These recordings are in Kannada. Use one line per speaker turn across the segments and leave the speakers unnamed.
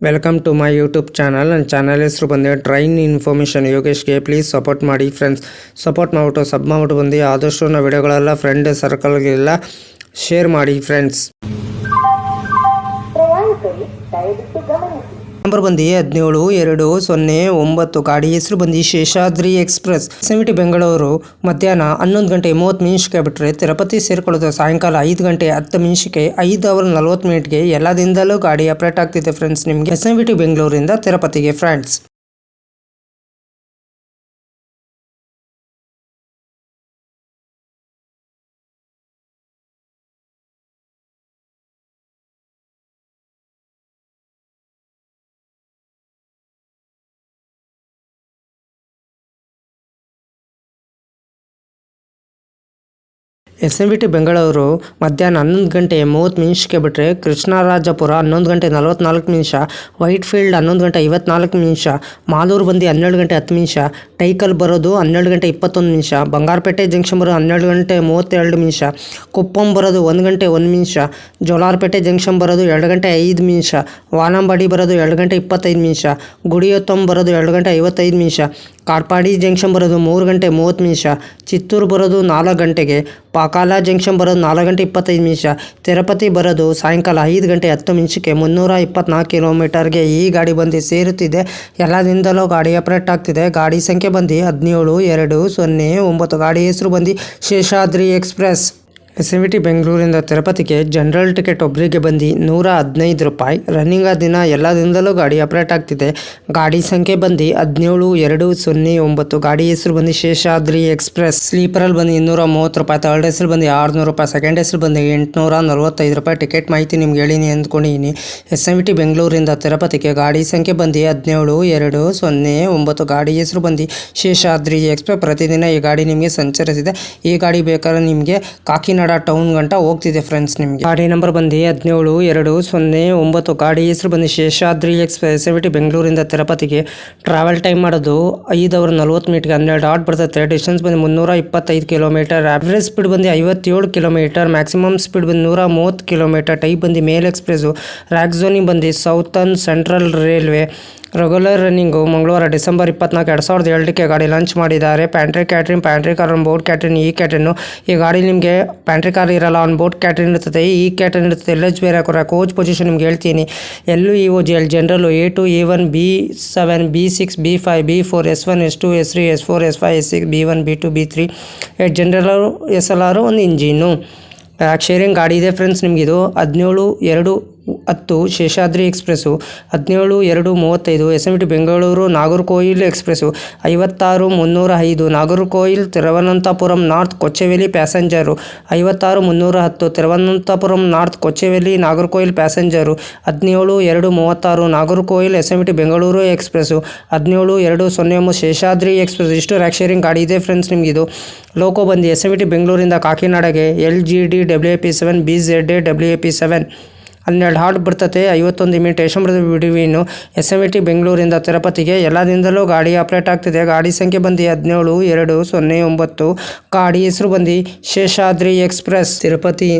Welcome to my YouTube channel. ನನ್ನ ಚಾನಲ್ ಹೆಸರು ಬಂದು ಟ್ರೈನ್ ಇನ್ಫಾರ್ಮೇಷನ್ ಯೋಗೇಶ್ಗೆ. ಪ್ಲೀಸ್ ಸಪೋರ್ಟ್ ಮಾಡಿ ಫ್ರೆಂಡ್ಸ್. ಸಪೋರ್ಟ್ ಮಾಡಿಬಿಟ್ಟು ಸಬ್ ಮಾಡಿಬಿಟ್ಟು ಬಂದು ಆದಷ್ಟು ನಾವು ವಿಡಿಯೋಗಳೆಲ್ಲ ಫ್ರೆಂಡ್ ಸರ್ಕಲ್ಗೆಲ್ಲ ಶೇರ್ ಮಾಡಿ ಫ್ರೆಂಡ್ಸ್. ನಂಬರ್ ಬಂದು 17-2-0-9 ಗಾಡಿ ಹೆಸರು ಬಂದು ಶೇಷಾದ್ರಿ ಎಕ್ಸ್ಪ್ರೆಸ್. ಎಸ್ಎಂಟಿ ಬೆಂಗಳೂರು ಮಧ್ಯಾಹ್ನ 11:30 ಬಿಟ್ಟರೆ ತಿರುಪತಿ ಸೇರ್ಕೊಳ್ಳೋದು ಸಾಯಂಕಾಲ 5:10 5:40 ಎಲ್ಲ ದಿನದಲ್ಲೂ ಗಾಡಿ ಅಪ್ಡೇಟ್ ಆಗ್ತಿದೆ ಫ್ರೆಂಡ್ಸ್ ನಿಮಗೆ ಎಸ್ಎಂಟಿ ಬೆಂಗಳೂರಿಂದ ತಿರುಪತಿಗೆ ಫ್ರೆಂಡ್ಸ್. ಎಸ್ಎಂಟಿ ಬೆಂಗಳೂರು ಮಧ್ಯಾಹ್ನ 11:30 ಬಿಟ್ಟರೆ ಕೃಷ್ಣರಾಜಪುರ 11:44, ವೈಟ್ಫೀಲ್ಡ್ 11:54, ಮಾಲೂರು ಬಂದು 12:10, ಟೈಕಲ್ ಬರೋದು 12:21, ಬಂಗಾರಪೇಟೆ ಜಂಕ್ಷನ್ ಬರೋದು 12:32, ಕುಪ್ಪಂ ಬರೋದು 1:01, ಜೋಲಾರ್ಪೇಟೆ ಜಂಕ್ಷನ್ ಬರೋದು 2:05, ವಾನಂಬಾಡಿ ಬರೋದು 2:25, ಗುಡಿಯೊತ್ತಂ ಬರೋದು 2:55, ಕಾಡ್ಪಾಡಿ ಜಂಕ್ಷನ್ ಬರೋದು 3:30, ಚಿತ್ತೂರು ಬರೋದು 4 ಗಂಟೆಗೆ, ಪಾಕಾಲ ಜಂಕ್ಷನ್ ಬರೋದು 4:25, ತಿರುಪತಿ ಬರೋದು ಸಾಯಂಕಾಲ 5:10 324 ಕಿಲೋಮೀಟರ್ಗೆ ಈ ಗಾಡಿ ಬಂದು ಸೇರುತ್ತಿದೆ. ಎಲ್ಲ ದಿನದಲ್ಲೂ ಗಾಡಿ ಅಪ್ಡೇಟ್ ಆಗ್ತಿದೆ. ಗಾಡಿ ಸಂಖ್ಯೆ ಬಂದು 17-2-0-9 ಗಾಡಿ ಹೆಸರು ಬಂದು ಶೇಷಾದ್ರಿ ಎಕ್ಸ್ಪ್ರೆಸ್. ಎಸ್ಎಂಟಿ ಬೆಂಗಳೂರಿಂದ ತಿರುಪತಿಗೆ ಜನರಲ್ ಟಿಕೆಟ್ ಒಬ್ಬರಿಗೆ ಬಂದು ₹115. ರನ್ನಿಂಗ್ ದಿನ ಎಲ್ಲ ದಿನದಲ್ಲೂ ಗಾಡಿ ಅಪ್ಡೇಟ್ ಆಗ್ತಿದೆ. ಗಾಡಿ ಸಂಖ್ಯೆ ಬಂದು 17-2-0-9 ಗಾಡಿ ಹೆಸರು ಬಂದು ಶೇಷಾದ್ರಿ ಎಕ್ಸ್ಪ್ರೆಸ್. ಸ್ಲೀಪರಲ್ಲಿ ಬಂದು ₹230, ಥರ್ಡ್ ಹೆಸರು ಬಂದು ₹600, ಸೆಕೆಂಡ್ ಹೆಸರು ಬಂದು ₹845. ಟಿಕೆಟ್ ಮಾಹಿತಿ ನಿಮ್ಗೆ ಹೇಳಿನಿ ಅಂದ್ಕೊಂಡಿದ್ದೀನಿ. ಎಸ್ಎಂಟಿ ಬೆಂಗಳೂರಿಂದ ತಿರುಪತಿಗೆ ಗಾಡಿ ಸಂಖ್ಯೆ ಬಂದು 17-2-0-9 ಗಾಡಿ ಹೆಸರು ಬಂದು ಶೇಷಾದ್ರಿ ಎಕ್ಸ್ಪ್ರೆಸ್. ಪ್ರತಿದಿನ ಈ ಗಾಡಿ ನಿಮಗೆ ಸಂಚರಿಸಿದೆ. ಈ ಗಾಡಿ ಬೇಕಾದ್ರೆ ನಿಮಗೆ ಕಾಕಿನಾಡ ಟೌನ್ ಗಂಟ ಹೋಗ್ತಿದೆ ಫ್ರೆಂಡ್ಸ್. ನಿಮಗೆ ಗಾಡಿ ನಂಬರ್ ಬಂದು 17-2-0-9 ಗಾಡಿ ಹೆಸರು ಬಂದು ಶೇಷಾದ್ರಿ ಎಕ್ಸ್ಪ್ರೆಸ್. ಎಸ್ಎಂಟಿ ಬೆಂಗಳೂರಿಂದ ತಿರುಪತಿಗೆ ಟ್ರಾವೆಲ್ ಟೈಮ್ ಮಾಡೋದು 5:40 12 ಬರ್ತದೆ. ಡಿಸ್ಟೆನ್ಸ್ ಬಂದು 325 ಕಿಲೋಮೀಟರ್. ಆವ್ರೇಜ್ ಸ್ಪೀಡ್ ಬಂದು 57 ಕಿಲೋಮೀಟರ್. ಮ್ಯಾಕ್ಸಿಮಮ್ ಸ್ಪೀಡ್ ಬಂದು 130 ಕಿಲೋಮೀಟರ್. ಟೈಪ್ ಬಂದು ಮೇಲ್ ಎಕ್ಸ್ಪ್ರೆಸ್ಸು. ರ್ಯಾಕ್ ಝೋನಿಂಗ್ ಬಂದು southern central railway. Regular running ಮಂಗಳವಾರ ಡಿಸೆಂಬರ್ 24, 2007 ಗಾಡಿ ಲಾಂಚ್ ಮಾಡಿದ್ದಾರೆ. Pantry catering, pantry car on board catering, ಈ ಕ್ಯಾಟ್ರಿನ್ನು. ಈ ಗಾಡಿ ನಿಮಗೆ ಪ್ಯಾಂಟ್ರಿ ಕಾರ್ ಇರಲ್ಲ, ಆನ್ ಬೋರ್ಡ್ ಕ್ಯಾಟ್ರಿನ್ ಇರ್ತದೆ, ಈ ಕ್ಯಾಟ್ರಿನ್ ಇರ್ತದೆ. LH ಬೇರೆ ಹಾಕೋರ. ಕೋಚ್ ಪೊಸಿಷನ್ ನಿಮ್ಗೆ ಹೇಳ್ತೀನಿ. LUEOGL general A2, A1, B7, B6, B5, B4, S1, S2, S3, S4, S5, S6, B1, B2, B3, general SLR, ಒಂದು ಇಂಜಿನು. ಶೇರಿಂಗ್ ಗಾಡಿ ಇದೆ ಫ್ರೆಂಡ್ಸ್ ನಿಮಗಿದು. 17-2-10 Seshadri express. 17-2-35 SMT Bengaluru Nagercoil express. 56-305 Nagercoil Thiruvananthapuram north Kochuveli passenger. 56-310 Thiruvananthapuram north Kochuveli Nagercoil passenger. 17-2-36 Nagercoil SMT Bengaluru express. 17-2-09 Seshadri express. ಇಷ್ಟು ರ್ಯಾಕ್ ಶೇರಿಂಗ್ ಗಾಡಿ ಇದೆ ಫ್ರೆಂಡ್ಸ್ ನಿಮಗಿದು. ಲೋಕೋ ಬಂದು ಎಸ್ಎಂಟಿ ಬೆಂಗಳೂರಿಂದ ಕಾಕಿನಾಡಗೆ LGD WAP7 BZA WAP7 12 heart ಬರ್ತದೆ. 51 ಮಿನಿಟೇಷನ್ ಬರ್ತದೆ ಬಿಡುವಿನು. ಎಸ್ಎಂಟಿ ಬೆಂಗಳೂರಿಂದ ತಿರುಪತಿಗೆ ಎಲ್ಲ ದಿನದಲ್ಲೂ ಗಾಡಿ ಅಪ್ಡೇಟ್ ಆಗ್ತಿದೆ. ಗಾಡಿ ಸಂಖ್ಯೆ ಬಂದು 17-2-0-9 ಗಾಡಿ ಹೆಸರು ಬಂದು ಶೇಷಾದ್ರಿ ಎಕ್ಸ್ಪ್ರೆಸ್. ತಿರುಪತಿ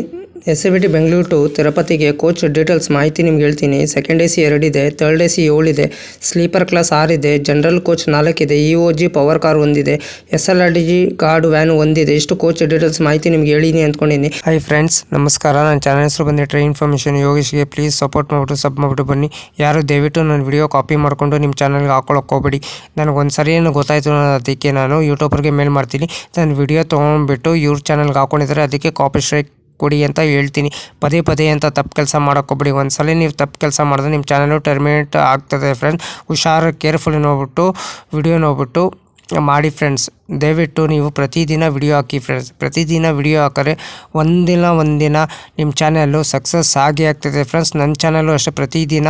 ಎಸ್ಎಂಟಿ ಬೆಂಗಳೂರು ಟು ತಿರುಪತಿಗೆ ಕೋಚ್ ಡೀಟೇಲ್ಸ್ ಮಾಹಿತಿ ನಿಮ್ಗೆ ಹೇಳ್ತೀನಿ. ಸೆಕೆಂಡ್ AC 2 ಇದೆ, ಥರ್ಡ್ AC 7 ಇದೆ, ಸ್ಲೀಪರ್ ಕ್ಲಾಸ್ 6 ಇದೆ, ಜನರಲ್ ಕೋಚ್ 4 ಇದೆ, EOG ಪವರ್ ಕಾರ್ 1 ಇದೆ, SLRDG ಗಾರ್ಡ್ ವ್ಯಾನ್ 1 ಇದೆ. ಇಷ್ಟು ಕೋಚ್ ಡೀಟೇಲ್ಸ್ ಮಾಹಿತಿ ನಿಮ್ಗೆ ಹೇಳಿನಿ ಅಂದ್ಕೊಂಡಿದ್ದೀನಿ. ಹೈ ಫ್ರೆಂಡ್ಸ್, ನಮಸ್ಕಾರ. ನನ್ನ ಚಾನಲ್ ಹೆಸರು ಬಂದು ಟ್ರೈನ್ ಇನ್ಫಾರ್ಮೇಷನ್ ಯೋಗೇಶ್ಗೆ. ಪ್ಲೀಸ್ ಸಪೋರ್ಟ್ ಮಾಡಿಬಿಟ್ಟು ಸಬ್ ಮಾಡಿಬಿಟ್ಟು ಬನ್ನಿ. ಯಾರು ದಯವಿಟ್ಟು ನನ್ನ ವಿಡಿಯೋ ಕಾಪಿ ಮಾಡಿಕೊಂಡು ನಿಮ್ಮ ಚಾನಲ್ಗೆ ಹಾಕೊಳ್ಳೋಕೆ ಹೋಗಬೇಡಿ. ನನಗೊಂದು ಸರಿ ಏನು ಗೊತ್ತಾಯಿತು, ಅದಕ್ಕೆ ನಾನು ಯೂಟ್ಯೂಬರ್ಗೆ ಮೇಲ್ ಮಾಡ್ತೀನಿ. ನನ್ನ ವಿಡಿಯೋ ತೊಗೊಂಡ್ಬಿಟ್ಟು ಇವ್ರ ಚಾನಲ್ಗೆ ಹಾಕೊಂಡಿದ್ದಾರೆ, ಅದಕ್ಕೆ ಕಾಪಿ ಸ್ಟ್ರೈಕ್ ಕೊಡಿ ಅಂತ ಹೇಳ್ತೀನಿ. ಪದೇ ಅಂತ ತಪ್ಪು ಕೆಲಸ ಮಾಡೋಕ್ಕೋಗ್ಬಿಡಿ. ಒಂದ್ಸಲ ನೀವು ತಪ್ಪು ಕೆಲಸ ಮಾಡಿದ್ರೆ ನಿಮ್ಮ ಚಾನಲು ಟರ್ಮಿನೇಟ್ ಆಗ್ತದೆ ಫ್ರೆಂಡ್ಸ್. ಹುಷಾರು, ಕೇರ್ಫುಲಿ ನೋಡ್ಬಿಟ್ಟು ವಿಡಿಯೋ ನೋಡ್ಬಿಟ್ಟು ಮಾಡಿ ಫ್ರೆಂಡ್ಸ್. ದಯವಿಟ್ಟು ನೀವು ಪ್ರತಿದಿನ ವಿಡಿಯೋ ಹಾಕಿ ಫ್ರೆಂಡ್ಸ್. ಪ್ರತಿದಿನ ವಿಡಿಯೋ ಹಾಕಿದ್ರೆ ಒಂದಿನ ನಿಮ್ಮ ಚಾನಲ್ಲು ಸಕ್ಸಸ್ ಆಗೇ ಆಗ್ತದೆ ಫ್ರೆಂಡ್ಸ್. ನನ್ನ ಚಾನಲ್ಲು ಅಷ್ಟೇ ಪ್ರತಿದಿನ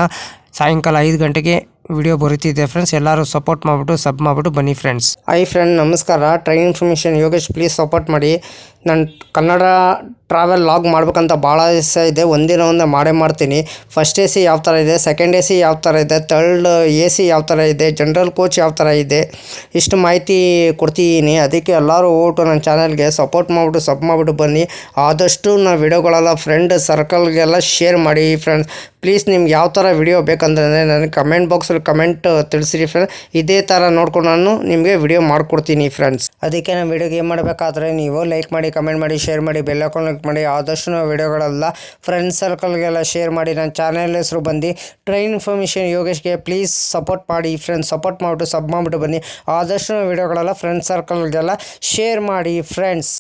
ಸಾಯಂಕಾಲ 5 ಗಂಟೆಗೆ ವಿಡಿಯೋ ಬರುತ್ತಿದೆ ಫ್ರೆಂಡ್ಸ್. ಎಲ್ಲರೂ ಸಪೋರ್ಟ್ ಮಾಡಿಬಿಟ್ಟು ಸಬ್ ಮಾಡಿಬಿಟ್ಟು ಬನ್ನಿ ಫ್ರೆಂಡ್ಸ್. ಹೈ ಫ್ರೆಂಡ್, ನಮಸ್ಕಾರ. Train information Yogesh. Please support ಮಾಡಿ. ನಾನು ಕನ್ನಡ ಟ್ರಾವೆಲ್ ಲಾಗ್ ಮಾಡ್ಬೇಕಂತ ಭಾಳ ಇಷ್ಟ ಇದೆ. ಒಂದಿನ ಮಾಡೇ ಮಾಡ್ತೀನಿ. ಫಸ್ಟ್ AC ಯಾವ ಥರ ಇದೆ, ಸೆಕೆಂಡ್ AC ಯಾವ ಥರ ಇದೆ, ಥರ್ಡ್ AC ಯಾವ ಥರ ಇದೆ, ಜನರಲ್ ಕೋಚ್ ಯಾವ ಥರ ಇದೆ, ಇಷ್ಟು ಮಾಹಿತಿ ಕೊಡ್ತಿದ್ದೀನಿ. ಅದಕ್ಕೆ ಎಲ್ಲರೂ ಹೋಗ್ಬಿಟ್ಟು ನನ್ನ ಚಾನಲ್ಗೆ ಸಪೋರ್ಟ್ ಮಾಡಿಬಿಟ್ಟು ಬನ್ನಿ. ಆದಷ್ಟು ನಾನು ವಿಡಿಯೋಗಳೆಲ್ಲ ಫ್ರೆಂಡ್ ಸರ್ಕಲ್ಗೆಲ್ಲ ಶೇರ್ ಮಾಡಿ ಫ್ರೆಂಡ್ಸ್. ಪ್ಲೀಸ್ ನಿಮ್ಗೆ ಯಾವ ಥರ ವಿಡಿಯೋ ಬೇಕಂದ್ರೆ ನನಗೆ ಕಮೆಂಟ್ ಬಾಕ್ಸಲ್ಲಿ ಕಮೆಂಟ್ ತಿಳಿಸಿರಿ ಫ್ರೆಂಡ್ಸ್. ಇದೇ ಥರ ನೋಡ್ಕೊಂಡು ನಾನು ನಿಮಗೆ ವಿಡಿಯೋ ಮಾಡಿಕೊಡ್ತೀನಿ ಫ್ರೆಂಡ್ಸ್. ಅದಕ್ಕೆ ನಾನು ವಿಡಿಯೋಗೆ ಏನು ಮಾಡಬೇಕಾದ್ರೆ ನೀವು ಲೈಕ್ ಮಾಡಿ, ಕಮೆಂಟ್ ಮಾಡಿ, ಶೇರ್ ಮಾಡಿ, ಬೆಲ್ ಐಕಾನ್ ಕ್ಲಿಕ್ ಮಾಡಿ. ಆದಷ್ಟು ನಾವು ವಿಡಿಯೋಗಳೆಲ್ಲ ಫ್ರೆಂಡ್ಸ್ ಸರ್ಕಲ್ಗೆಲ್ಲ ಶೇರ್ ಮಾಡಿ. ನನ್ನ ಚಾನಲ್ ಹೆಸರು ಬಂದು ಟ್ರೈನ್ ಇನ್ಫಾರ್ಮೇಷನ್ ಯೋಗೇಶ್ಗೆ. ಪ್ಲೀಸ್ ಸಪೋರ್ಟ್ ಮಾಡಿ ಫ್ರೆಂಡ್ಸ್. ಸಪೋರ್ಟ್ ಮಾಡಿಬಿಟ್ಟು ಸಬ್ ಮಾಡಿಬಿಟ್ಟು ಬನ್ನಿ. ಆದಷ್ಟು ವಿಡಿಯೋಗಳೆಲ್ಲ ಫ್ರೆಂಡ್ಸ್ ಸರ್ಕಲ್ಗೆಲ್ಲ ಶೇರ್ ಮಾಡಿ ಫ್ರೆಂಡ್ಸ್.